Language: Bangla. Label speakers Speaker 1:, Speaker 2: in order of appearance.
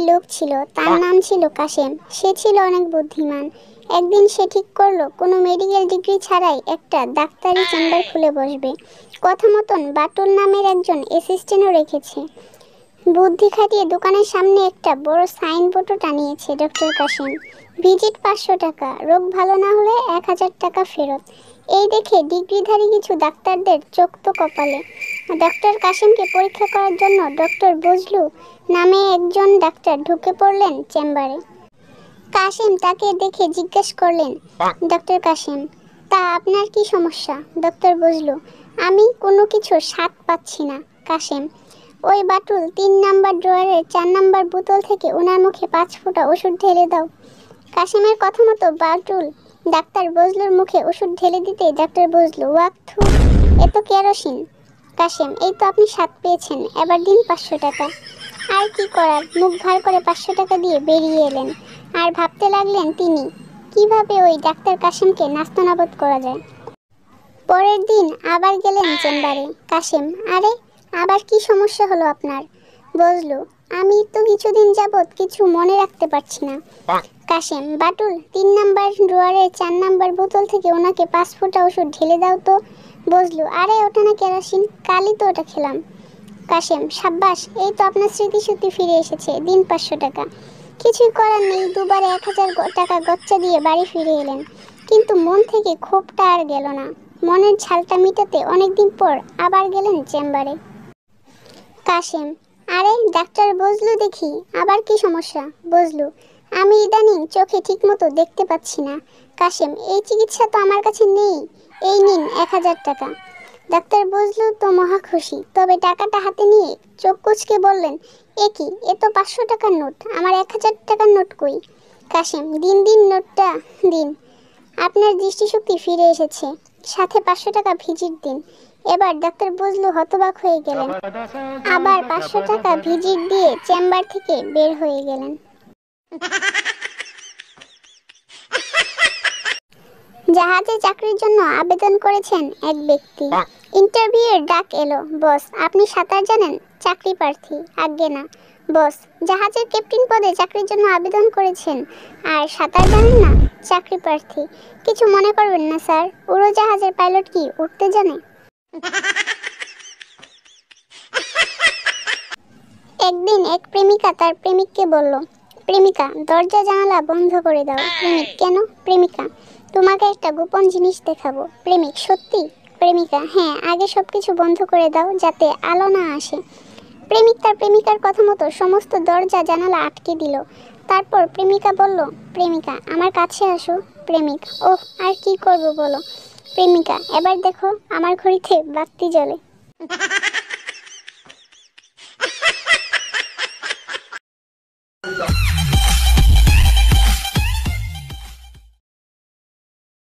Speaker 1: লোক ছিল, তার নাম ছিল কাশেম। সে ছিল অনেক বুদ্ধিমান। একদিন সে ঠিক করলো কোনো মেডিকেল ডিগ্রি ছাড়াই একটা ডাক্তারি চেম্বার খুলে বসবে। কথা মতন বাটুল নামের একজন অ্যাসিস্ট্যান্টও রেখেছে। বুদ্ধি খাটিয়ে দোকানের সামনে একটা বড় সাইনবোর্ডও টানিয়েছে ডক্টর কাশেম। ভিজিট 500 টাকা, রোগ ভালো না হলে 1000 টাকা ফেরত। এই দেখে ডিগ্রিধারী কিছু ডাক্তারদের চোখ তো কপালে। ডক্টর কাশেমকে পরীক্ষা করার জন্য ডক্টর বজলু নামে একজন ডাক্তার ঢুকে পড়লেন চেম্বারে। কাশেম তাকে দেখে জিজ্ঞেস করলেন, ডক্টর কাশেম, তা আপনার কি সমস্যা? ডক্টর বজলু, আমি কোনো কিছুর স্বাদ পাচ্ছি না। কাশেম, ওই বাটুল 3 নাম্বার ড্রয়ারের 4 নাম্বার বোতল থেকে ওনার মুখে 5 ফোঁটা ওষুধ ঢেলে দাও। কাশেমের কথা মতো বাটুল ডাক্তার বজলুর মুখে ওষুধ ঢেলে দিতেই ডাক্তার বজলু, ওয়াক থু, এ তো কেরোসিন। কাশেম, এই তো আপনি স্বাদ পেয়েছেন, এবার দিন 500 টাকা। আর কি করার, মুখ ভার করে 500 টাকা দিয়ে বেরিয়ে এলেন। আর ভাবতে লাগলেন তিনি কিভাবে ওই ডাক্তার কাশেমকে নাস্তানাবুদ করা যায়। পরের দিন আবার গেলেন চেম্বারে। কাশেম, আরে আবার কি সমস্যা হলো আপনার? বজলু, আমি তো কিছুদিন যাবৎ কিছু মনে রাখতে পারছি না। কাশেম, বাটুল 3 নাম্বার ড্রয়ারের 4 নাম্বার বোতল থেকে ওনাকে 5 ফোঁটা ওষুধ ঢেলে দাও তো। বজলু, আরে ওটা না কেরোসিন, কালই তো ওটা খেলাম। কাশেম, সাব্বাস, এই তো আপনার স্মৃতিশক্তি ফিরে এসেছে, দিন 500 টাকা। কিছুই করার নেই, দুবারে 1000 টাকা গচ্চা দিয়ে বাড়ি ফিরে এলেন। কিন্তু মন থেকে ক্ষোভটা আর গেল না। মনের ঝালটা মিটাতে অনেকদিন পর আবার গেলেন চেম্বারে। কাশেম, আরে ডাক্তার বজলু, দেখি আবার কি সমস্যা? বজলু, আমি ইদানিং চোখে ঠিকমতো দেখতে পাচ্ছি না। কাশেম, এই চিকিৎসা তো আমার কাছে নেই, এই নিন 1000 টাকা। ডাক্তার বজলু তো মহা খুশি, তবে টাকাটা হাতে নিয়ে চোখ কুঁচকে বললেন, এ কি, এ তো 500 টাকার নোট, আমার 1000 টাকার নোট কই? কাশেম, দিন দিন নোটটা দিন, আপনার দৃষ্টিশক্তি ফিরে এসেছে, সাথে 500 টাকা ভিজিট দিন। এবার ডাক্তার বজলু হতবাক হয়ে গেলেন, আবার 500 টাকা ভিজিট দিয়ে চেম্বার থেকে বের হয়ে গেলেন। জাহাজে চাকরির জন্য আবেদন করেছেন এক ব্যক্তি। ইন্টারভিউয়ের ডাক এলো, বস আপনি সাঁতার জানেন? চাকরি প্রার্থী, আজ্ঞে না। বস, জাহাজের ক্যাপ্টেন পদে চাকরির জন্য আবেদন করেছেন আর সাঁতার জানেন না? চাকরি প্রার্থী, কিছু মনে করবেন না স্যার, উড়োজাহাজের পাইলট কি উঠতে জানে? একদিন এক প্রেমিকা তার প্রেমিককে বলল, প্রেমিকা দরজা জানালা বন্ধ করে দাও। প্রেমিক, কেন? প্রেমিকা, তোমাকে একটা গোপন জিনিস দেখাবো। প্রেমিক, সত্যি? প্রেমিকা, হ্যাঁ, আগে সবকিছু বন্ধ করে দাও যাতে আলো না আসে। প্রেমিক তার প্রেমিকার কথা মতো সমস্ত দরজা জানালা আটকে দিল। তারপর প্রেমিকা বলল, প্রেমিকা আমার কাছে আসো। প্রেমিক, ওহ আর কি করব বলো। প্রেমিকা, এবার দেখো আমার ঘড়িতে বাতি জ্বলে।